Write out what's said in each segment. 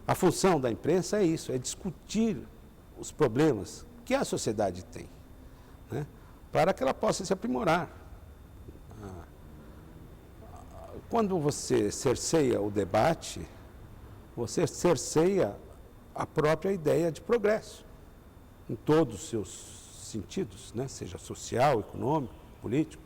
A função da imprensa é isso, é discutir os problemas que a sociedade tem, né, para que ela possa se aprimorar. Quando você cerceia o debate, você cerceia a própria ideia de progresso, em todos os seus sentidos, né, seja social, econômico, político.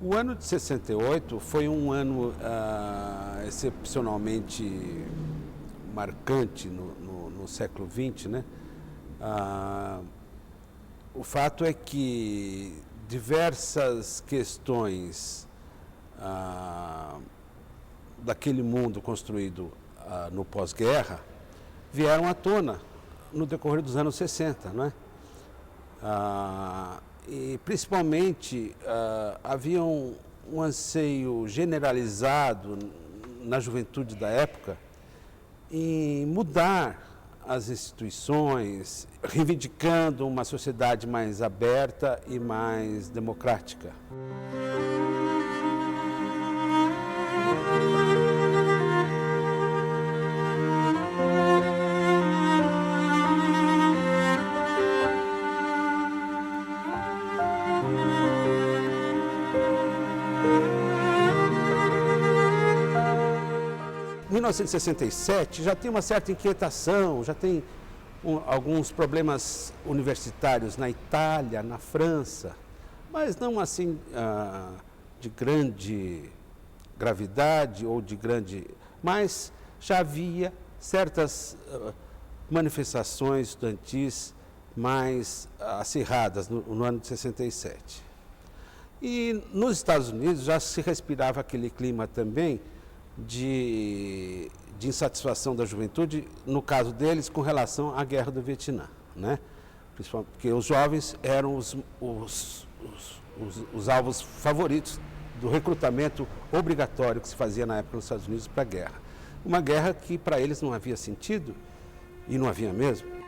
O ano de 68 foi um ano excepcionalmente marcante no século XX, né? O fato é que diversas questões daquele mundo construído no pós-guerra vieram à tona no decorrer dos anos 60, não é? E principalmente havia um anseio generalizado na juventude da época em mudar as instituições, reivindicando uma sociedade mais aberta e mais democrática. 1967 já tem uma certa inquietação, já tem alguns problemas universitários na Itália, na França, mas não assim de grande gravidade ou de grande... Mas já havia certas manifestações estudantis mais acirradas no ano de 67. E nos Estados Unidos já se respirava aquele clima também de insatisfação da juventude, no caso deles, com relação à guerra do Vietnã, né? Principalmente porque os jovens eram os alvos favoritos do recrutamento obrigatório que se fazia na época nos Estados Unidos para a guerra. Uma guerra que para eles não havia sentido, e não havia mesmo.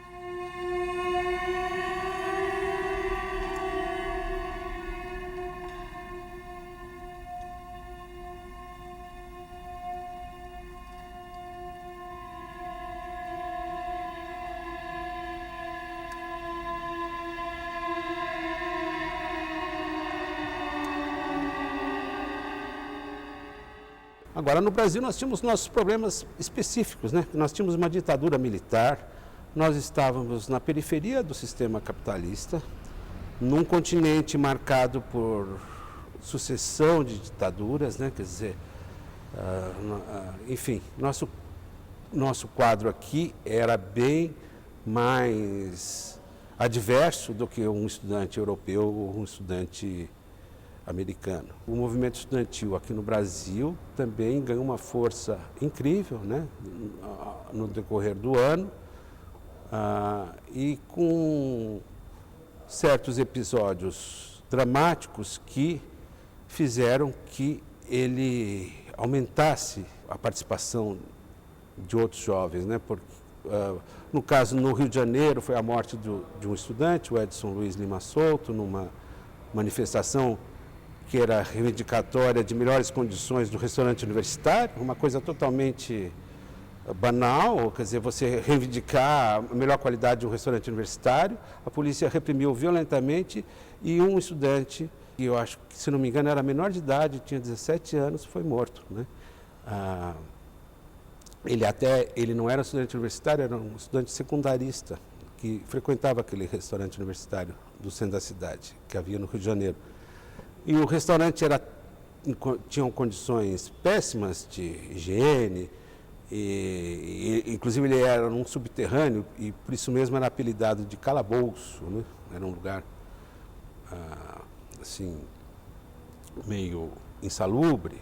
Agora, no Brasil, nós tínhamos nossos problemas específicos, né? Nós tínhamos uma ditadura militar, nós estávamos na periferia do sistema capitalista, num continente marcado por sucessão de ditaduras, né? Quer dizer, enfim, nosso quadro aqui era bem mais adverso do que um estudante europeu ou um estudante americano. O movimento estudantil aqui no Brasil também ganhou uma força incrível, né, no decorrer do ano, e com certos episódios dramáticos que fizeram que ele aumentasse a participação de outros jovens, né, porque, no caso, no Rio de Janeiro, foi a morte de um estudante, o Edson Luiz Lima Souto, numa manifestação que era reivindicatória de melhores condições do restaurante universitário, uma coisa totalmente banal, quer dizer, você reivindicar a melhor qualidade de um restaurante universitário, a polícia reprimiu violentamente e um estudante, que eu acho que, se não me engano, era menor de idade, tinha 17 anos, foi morto, né? Ele não era estudante universitário, era um estudante secundarista, que frequentava aquele restaurante universitário do centro da cidade, que havia no Rio de Janeiro. E o restaurante tinha condições péssimas de higiene, inclusive ele era num subterrâneo e por isso mesmo era apelidado de calabouço, né? Era um lugar assim, meio insalubre.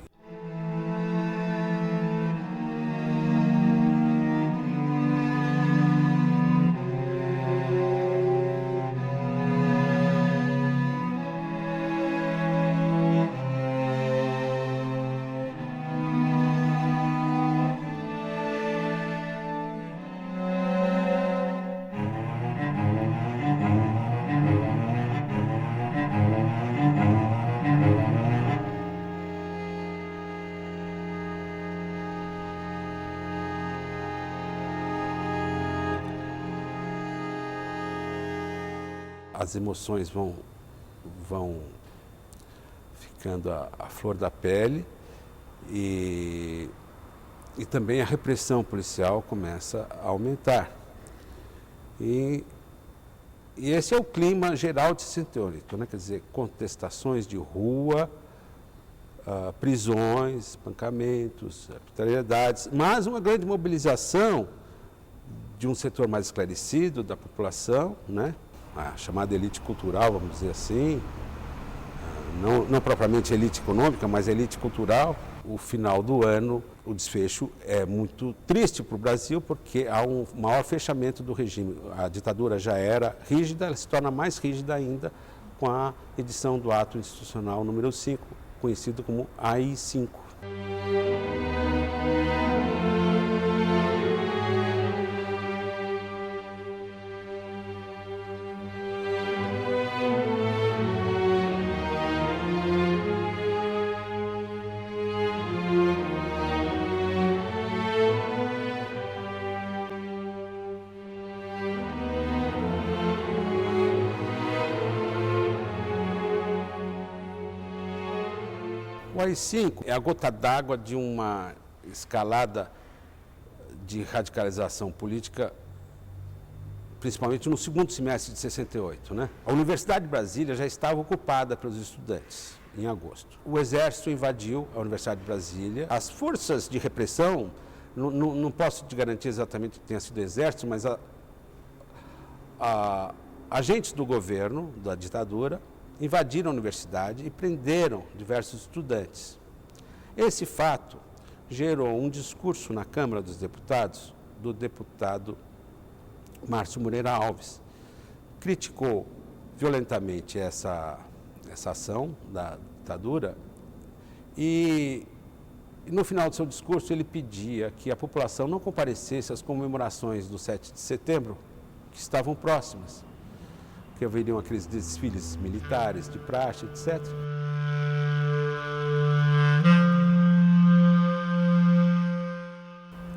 as emoções vão ficando à flor da pele e também a repressão policial começa a aumentar. E esse é o clima geral de 68, né? Quer dizer, contestações de rua, prisões, espancamentos, arbitrariedades, mas uma grande mobilização de um setor mais esclarecido da população, né? A chamada elite cultural, vamos dizer assim, não propriamente elite econômica, mas elite cultural. O final do ano, o desfecho é muito triste para o Brasil, porque há um maior fechamento do regime. A ditadura já era rígida, ela se torna mais rígida ainda com a edição do Ato Institucional número 5, conhecido como AI-5. O AI-5 é a gota d'água de uma escalada de radicalização política, principalmente no segundo semestre de 68, né? A Universidade de Brasília já estava ocupada pelos estudantes em agosto. O Exército invadiu a Universidade de Brasília. As forças de repressão, não posso te garantir exatamente que tenha sido o Exército, mas agentes do governo, da ditadura, invadiram a universidade e prenderam diversos estudantes. Esse fato gerou um discurso na Câmara dos Deputados do deputado Márcio Moreira Alves. Criticou violentamente essa ação da ditadura e no final do seu discurso ele pedia que a população não comparecesse às comemorações do 7 de setembro, que estavam próximas, que haveriam aqueles desfiles militares de praxe, etc.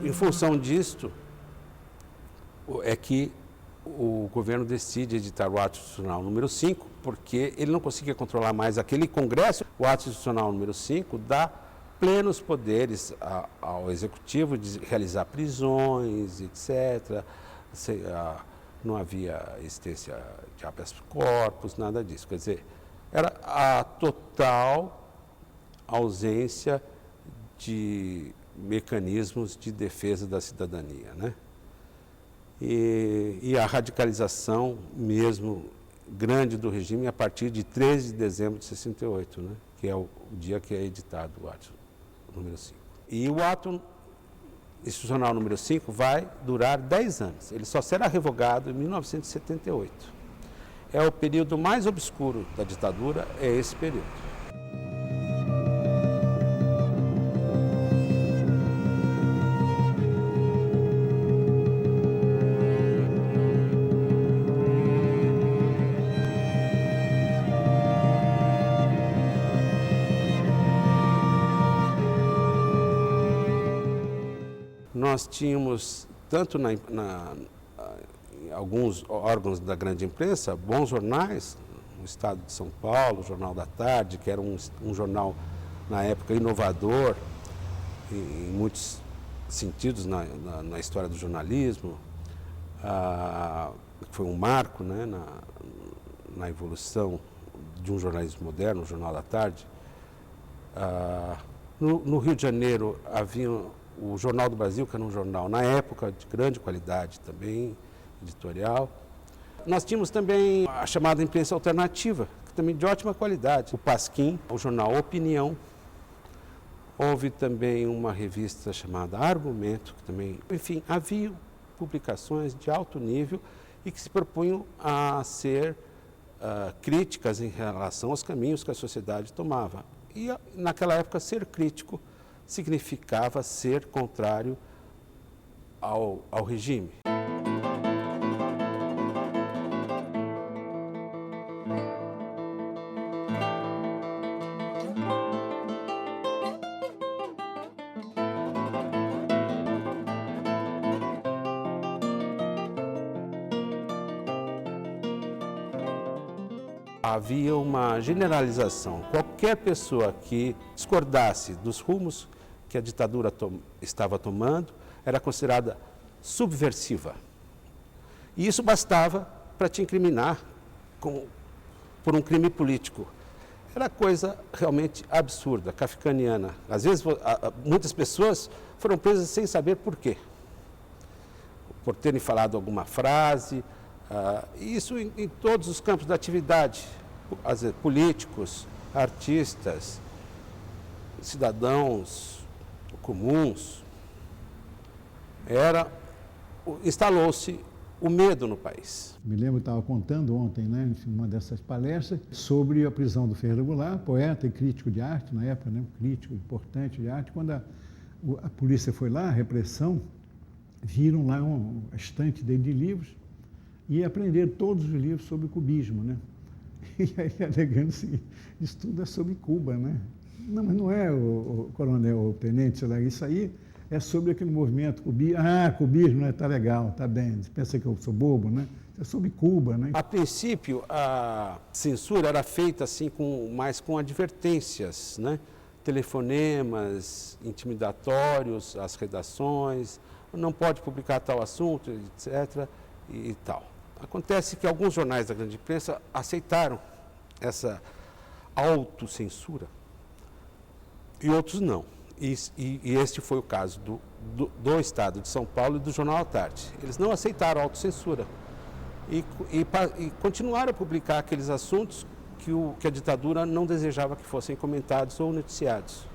Em função disto, é que o governo decide editar o Ato Institucional número 5, porque ele não conseguia controlar mais aquele Congresso. O Ato Institucional número 5 dá plenos poderes ao Executivo de realizar prisões, etc. Não havia existência de habeas corpus, nada disso. Quer dizer, era a total ausência de mecanismos de defesa da cidadania, né? E a radicalização mesmo grande do regime a partir de 13 de dezembro de 68, né? Que é o dia que é editado o ato número 5. E o ato institucional número 5 vai durar 10 anos. Ele só será revogado em 1978. É o período mais obscuro da ditadura, é esse período. Nós tínhamos, tanto em alguns órgãos da grande imprensa, bons jornais, o Estado de São Paulo, o Jornal da Tarde, que era um jornal, na época, inovador, em muitos sentidos na história do jornalismo, foi um marco, né, na evolução de um jornalismo moderno, o Jornal da Tarde. No Rio de Janeiro havia o Jornal do Brasil, que era um jornal, na época, de grande qualidade também, editorial. Nós tínhamos também a chamada imprensa alternativa, que também de ótima qualidade. O Pasquim, o jornal Opinião. Houve também uma revista chamada Argumento, que também, enfim, havia publicações de alto nível e que se propunham a ser críticas em relação aos caminhos que a sociedade tomava. E, naquela época, ser crítico significava ser contrário ao regime. havia uma generalização. Qualquer pessoa que discordasse dos rumos que a ditadura estava tomando era considerada subversiva. E isso bastava para te incriminar por um crime político. Era coisa realmente absurda, kafkaniana. Às vezes, muitas pessoas foram presas sem saber por quê. Por terem falado alguma frase, isso em todos os campos da atividade, políticos, artistas, cidadãos comuns. Instalou-se o medo no país. Me lembro, estava contando ontem, né, em uma dessas palestras, sobre a prisão do Ferreira Goulart, poeta e crítico de arte, na época, né, crítico importante de arte. Quando a polícia foi lá, a repressão, viram lá uma estante dele de livros e aprenderam todos os livros sobre o cubismo, né? E aí alegando o seguinte, isso tudo é sobre Cuba, né? Não, mas não é, o coronel, o tenente, sei lá, isso aí é sobre aquele movimento cubismo. Ah, cubismo, né? Tá legal, tá bem. Você pensa que eu sou bobo, né? É sobre Cuba, né? A princípio, a censura era feita assim mais com advertências, né? Telefonemas intimidatórios às redações, não pode publicar tal assunto, etc. e tal. Acontece que alguns jornais da grande imprensa aceitaram essa autocensura e outros não. E este foi o caso do Estado de São Paulo e do Jornal à Tarde. Eles não aceitaram a autocensura e continuaram a publicar aqueles assuntos que a ditadura não desejava que fossem comentados ou noticiados.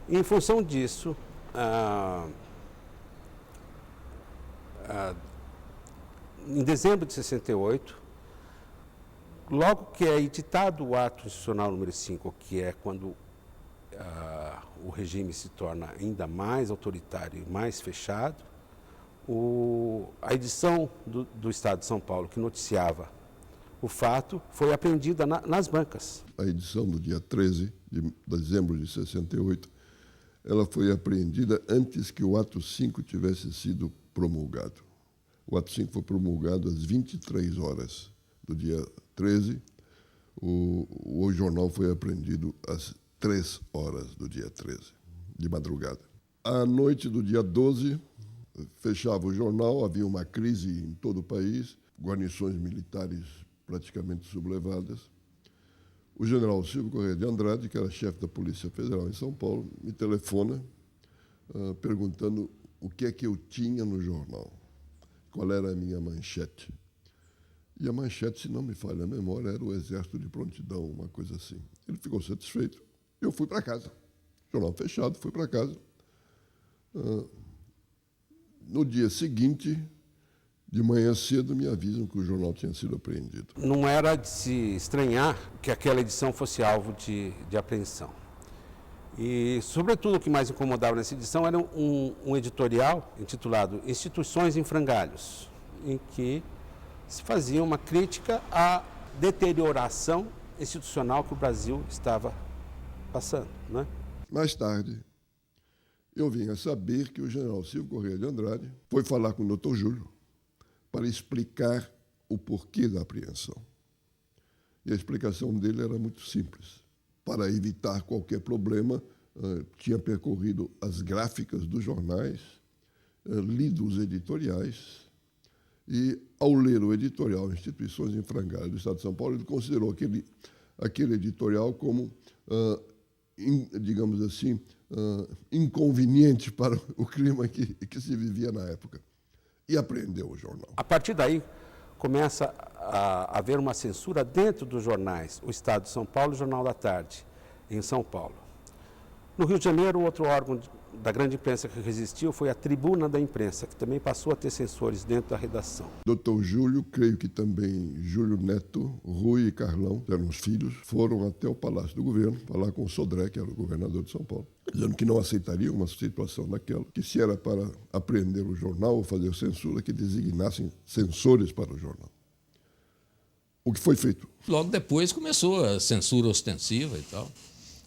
E, em função disso, em dezembro de 68, logo que é editado o ato institucional número 5, que é quando o regime se torna ainda mais autoritário e mais fechado, a edição do Estado de São Paulo, que noticiava o fato, foi apreendida nas bancas. A edição do dia 13 de dezembro de 68, ela foi apreendida antes que o ato 5 tivesse sido promulgado. O ato 5 foi promulgado às 23 horas do dia 13, o jornal foi apreendido às 3 horas do dia 13, de madrugada. À noite do dia 12, fechava o jornal, havia uma crise em todo o país, guarnições militares praticamente sublevadas. O general Silvio Correia de Andrade, que era chefe da Polícia Federal em São Paulo, me telefona perguntando o que é que eu tinha no jornal, qual era a minha manchete. E a manchete, se não me falha a memória, era o Exército de Prontidão, uma coisa assim. Ele ficou satisfeito. Eu fui para casa. Jornal fechado, fui para casa. No dia seguinte, de manhã cedo, me avisam que o jornal tinha sido apreendido. Não era de se estranhar que aquela edição fosse alvo de apreensão. E, sobretudo, o que mais incomodava nessa edição era um editorial intitulado Instituições em Frangalhos, em que se fazia uma crítica à deterioração institucional que o Brasil estava passando, né? Mais tarde, eu vim a saber que o general Silvio Correia de Andrade foi falar com o Dr. Júlio para explicar o porquê da apreensão. E a explicação dele era muito simples. Para evitar qualquer problema, tinha percorrido as gráficas dos jornais, lido os editoriais, e, ao ler o editorial Instituições em Frangalhos do Estado de São Paulo, ele considerou aquele editorial como, digamos assim, inconveniente para o clima que se vivia na época. E apreendeu o jornal. A partir daí, começa a haver uma censura dentro dos jornais, o Estado de São Paulo e o Jornal da Tarde, em São Paulo. No Rio de Janeiro, outro órgão da grande imprensa que resistiu foi a Tribuna da Imprensa, que também passou a ter censores dentro da redação. Doutor Júlio, creio que também Júlio Neto, Rui e Carlão, que eram os filhos, foram até o Palácio do Governo falar com o Sodré, que era o governador de São Paulo, dizendo que não aceitariam uma situação daquela, que se era para apreender o jornal ou fazer censura, que designassem censores para o jornal. O que foi feito? Logo depois começou a censura ostensiva e tal.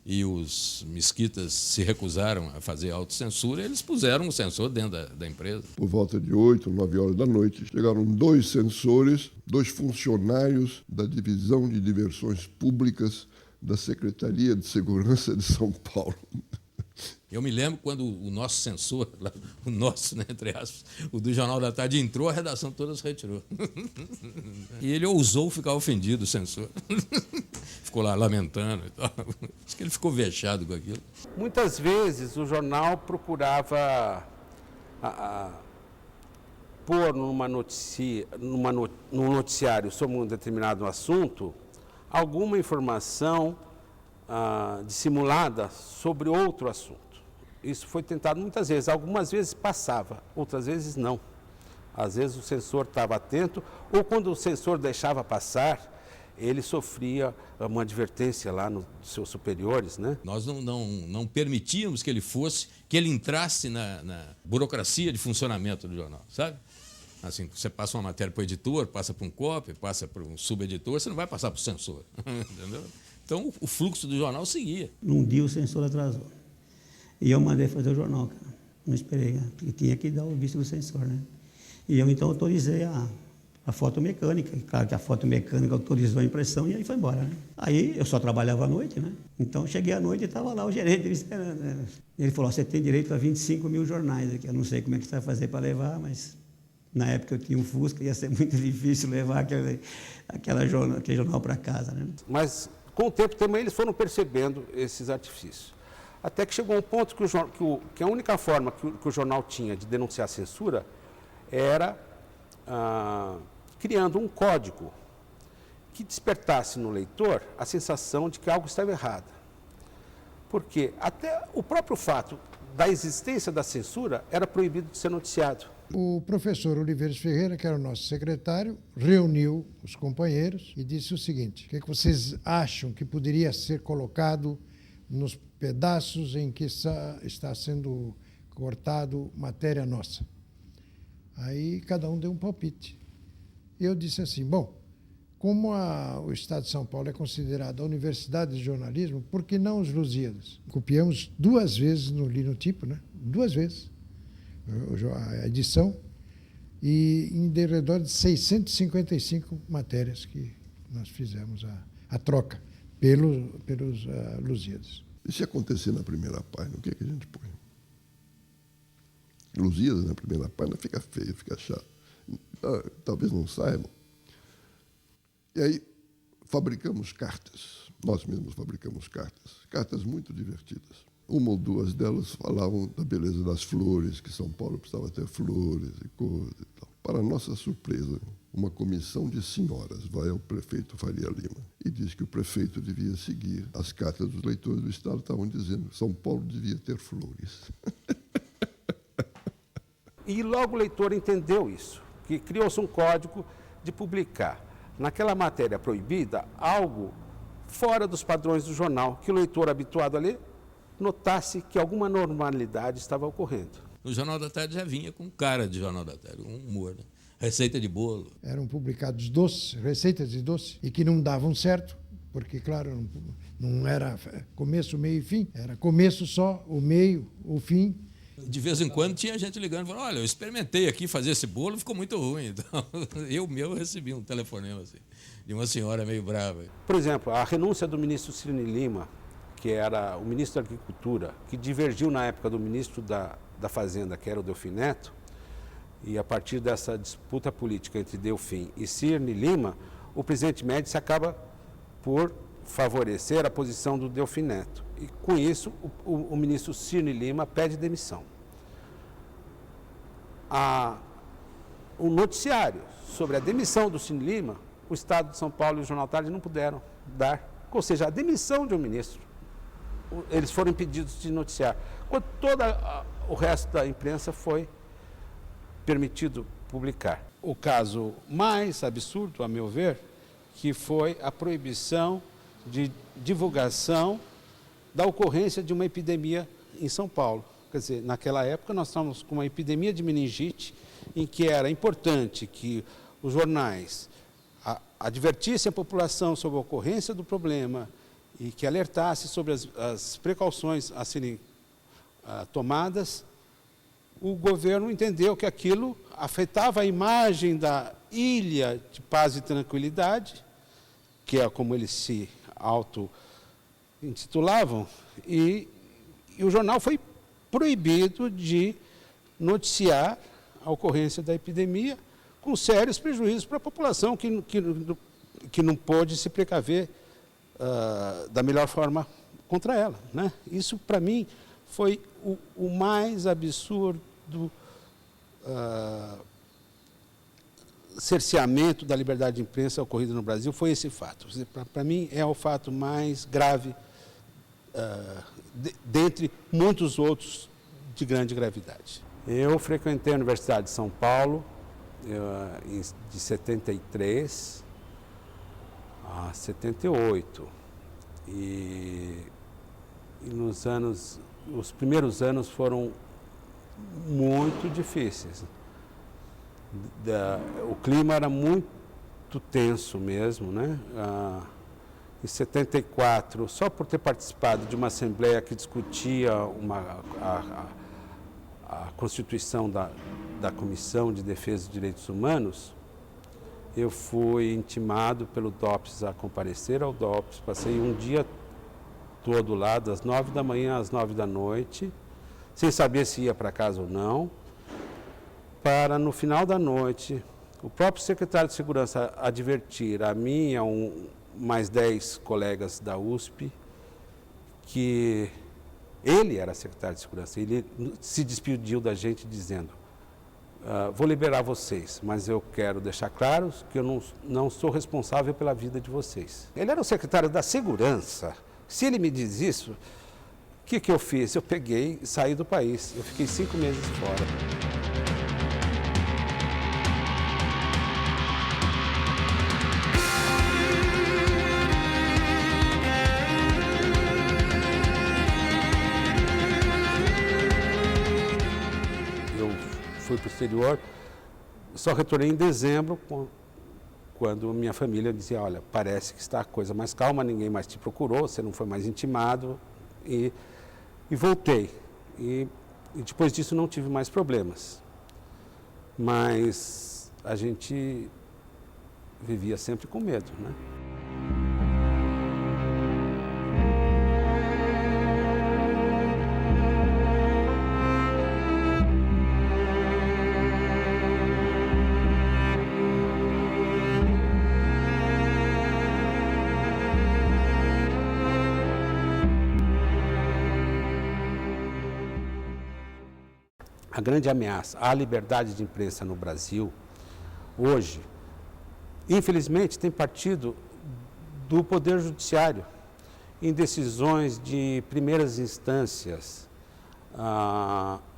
e os mesquitas se recusaram a fazer autocensura, eles puseram um censor dentro da empresa. Por volta de 8, 9 horas da noite, chegaram 2 censores, 2 funcionários da Divisão de Diversões Públicas da Secretaria de Segurança de São Paulo. Eu me lembro quando o nosso censor, o nosso, né, entre aspas, o do Jornal da Tarde, entrou, a redação toda se retirou. E ele ousou ficar ofendido, o censor. Ficou lá lamentando e tal. Acho que ele ficou vexado com aquilo. Muitas vezes o jornal procurava pôr num noticiário sobre um determinado assunto alguma informação dissimulada sobre outro assunto. Isso foi tentado muitas vezes. Algumas vezes passava, outras vezes não. Às vezes o censor estava atento, ou quando o censor deixava passar, ele sofria uma advertência lá nos seus superiores, né? Nós não permitíamos que ele entrasse na burocracia de funcionamento do jornal, sabe? Assim, você passa uma matéria para o editor, passa para um copy, passa para um subeditor, você não vai passar para o censor, entendeu? Então, o fluxo do jornal seguia. Num dia o censor atrasou. E eu mandei fazer o jornal, cara. Não esperei, né? Porque tinha que dar o visto do censor, né? E eu, então, autorizei a fotomecânica. Claro que a fotomecânica autorizou a impressão e aí foi embora, né? Aí eu só trabalhava à noite, né? Então, cheguei à noite e estava lá o gerente me esperando, né? Ele falou, você tem direito a 25 mil jornais aqui. Eu não sei como é que você vai fazer para levar, mas na época eu tinha um Fusca, ia ser muito difícil levar aquele jornal para casa, né? Mas, com o tempo também, eles foram percebendo esses artifícios. Até que chegou um ponto que a única forma que o jornal tinha de denunciar a censura era criando um código que despertasse no leitor a sensação de que algo estava errado. Porque até o próprio fato da existência da censura era proibido de ser noticiado. O professor Oliveiras Ferreira, que era o nosso secretário, reuniu os companheiros e disse o seguinte: o que vocês acham que poderia ser colocado nos pedaços em que está sendo cortado matéria nossa? Aí cada um deu um palpite. Eu disse assim, bom, como o Estado de São Paulo é considerado a Universidade de Jornalismo, por que não os Lusíadas? Copiamos 2 vezes no linotipo, né? 2 vezes a edição, e em redor de 655 matérias que nós fizemos a troca pelos Lusíadas. E se acontecer na primeira página, o que a gente põe? Lusíadas na primeira página fica feio, fica chato. Talvez não saibam. E aí fabricamos cartas. Nós mesmos fabricamos cartas muito divertidas. 1 ou 2 delas falavam da beleza das flores, que São Paulo precisava ter flores e coisas e tal. Para nossa surpresa, uma comissão de senhoras vai ao prefeito Faria Lima e diz que o prefeito devia seguir as cartas dos leitores do Estado, estavam dizendo que São Paulo devia ter flores. E logo o leitor entendeu isso, que criou-se um código de publicar naquela matéria proibida algo fora dos padrões do jornal, que o leitor habituado a ler notasse que alguma normalidade estava ocorrendo. O Jornal da Tarde já vinha com cara de Jornal da Tarde, um humor, né? Receita de bolo. Eram publicados doces, receitas de doce, e que não davam certo, porque, claro, não era começo, meio e fim, era começo só, o meio, o fim. De vez em quando tinha gente ligando e falando, olha, eu experimentei aqui fazer esse bolo, ficou muito ruim. Então, eu recebi um telefonema assim, de uma senhora meio brava. Por exemplo, a renúncia do ministro Cirne Lima, que era o ministro da Agricultura, que divergiu na época do ministro da Fazenda, que era o Delfim Neto, e a partir dessa disputa política entre Delfim e Cirne Lima, o presidente Médici acaba por favorecer a posição do Delfim Neto. E com isso, o ministro Cirne Lima pede demissão. O noticiário sobre a demissão do Cirne Lima, o Estado de São Paulo e o Jornal Tarde não puderam dar, ou seja, a demissão de um ministro. Eles foram impedidos de noticiar, quando todo o resto da imprensa foi permitido publicar. O caso mais absurdo, a meu ver, que foi a proibição de divulgação da ocorrência de uma epidemia em São Paulo. Quer dizer, naquela época nós estávamos com uma epidemia de meningite, em que era importante que os jornais advertissem a população sobre a ocorrência do problema e que alertasse sobre as precauções a serem tomadas, o governo entendeu que aquilo afetava a imagem da ilha de paz e tranquilidade, que é como eles se auto-intitulavam, e o jornal foi proibido de noticiar a ocorrência da epidemia, com sérios prejuízos para a população que não pôde se precaver da melhor forma contra ela, né? Isso, para mim, foi o mais absurdo cerceamento da liberdade de imprensa ocorrido no Brasil, foi esse fato. Para mim, é o fato mais grave, dentre muitos outros de grande gravidade. Eu frequentei a Universidade de São Paulo de 73 a 78. E os primeiros anos foram muito difíceis. O clima era muito tenso mesmo, né? Em 74, só por ter participado de uma assembleia que discutia a constituição da Comissão de Defesa dos Direitos Humanos, eu fui intimado pelo DOPS a comparecer ao DOPS, passei um dia todo lá, das 9 da manhã às 9 da noite, sem saber se ia para casa ou não, para no final da noite, o próprio secretário de Segurança advertir a mim e a mais 10 colegas da USP que ele era secretário de Segurança. Ele se despediu da gente dizendo: vou liberar vocês, mas eu quero deixar claro que eu não sou responsável pela vida de vocês. Ele era o secretário da Segurança. Se ele me diz isso, o que eu fiz? Eu peguei e saí do país. Eu fiquei 5 meses fora. Fui para o exterior, só retornei em dezembro, quando minha família dizia: olha, parece que está a coisa mais calma, ninguém mais te procurou, você não foi mais intimado, e voltei. E depois disso não tive mais problemas. Mas a gente vivia sempre com medo, né? A grande ameaça à liberdade de imprensa no Brasil, hoje, infelizmente, tem partido do Poder Judiciário, em decisões de primeiras instâncias,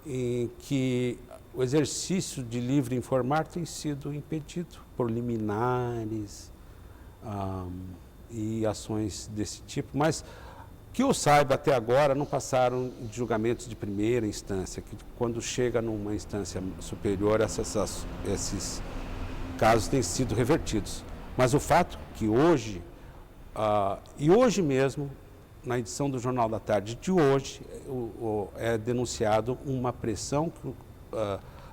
em que o exercício de livre informar tem sido impedido por liminares e ações desse tipo, mas que eu saiba, até agora, não passaram de julgamentos de primeira instância, que quando chega numa instância superior, esses casos têm sido revertidos. Mas o fato que hoje, e hoje mesmo, na edição do Jornal da Tarde de hoje, é denunciado uma pressão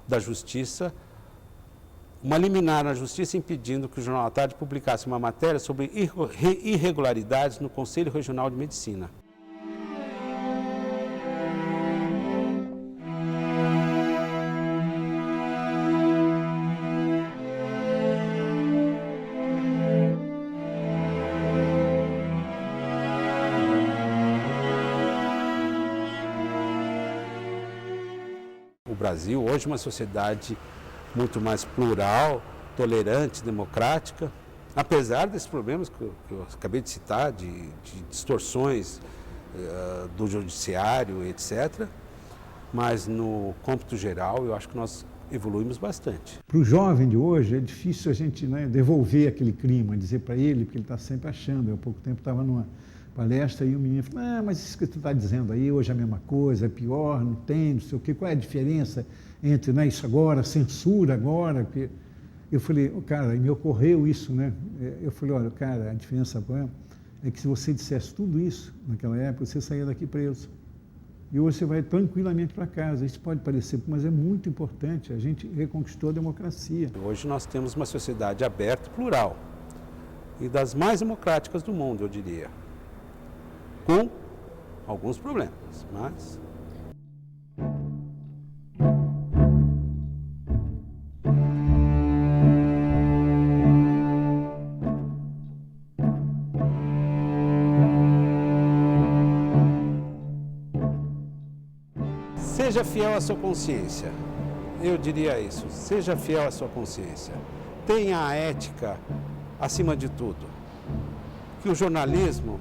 da Justiça, uma liminar na Justiça impedindo que o Jornal da Tarde publicasse uma matéria sobre irregularidades no Conselho Regional de Medicina. O Brasil hoje é uma sociedade muito mais plural, tolerante, democrática, apesar desses problemas que eu acabei de citar, de distorções do judiciário, etc. Mas no cômputo geral, eu acho que nós evoluímos bastante. Para o jovem de hoje é difícil a gente, né, devolver aquele clima, dizer para ele, porque ele está sempre achando. Eu há pouco tempo estava numa palestra e o menino falou: mas isso que tu está dizendo aí, hoje é a mesma coisa, é pior, não tem, não sei o quê, qual é a diferença entre, né, isso agora, censura agora? Eu falei: cara, e me ocorreu isso, né? Eu falei: olha, cara, a diferença é que se você dissesse tudo isso naquela época, você saía daqui preso. E hoje você vai tranquilamente para casa. Isso pode parecer, mas é muito importante. A gente reconquistou a democracia. Hoje nós temos uma sociedade aberta e plural. E das mais democráticas do mundo, eu diria. Com alguns problemas, mas... Seja fiel à sua consciência, eu diria isso, seja fiel à sua consciência. Tenha a ética acima de tudo. Que o jornalismo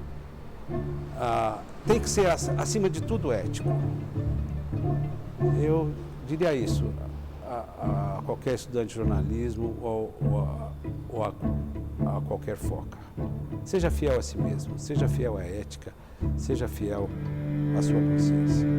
tem que ser, acima de tudo, ético. Eu diria isso a qualquer estudante de jornalismo ou a qualquer foca. Seja fiel a si mesmo, seja fiel à ética, seja fiel à sua consciência.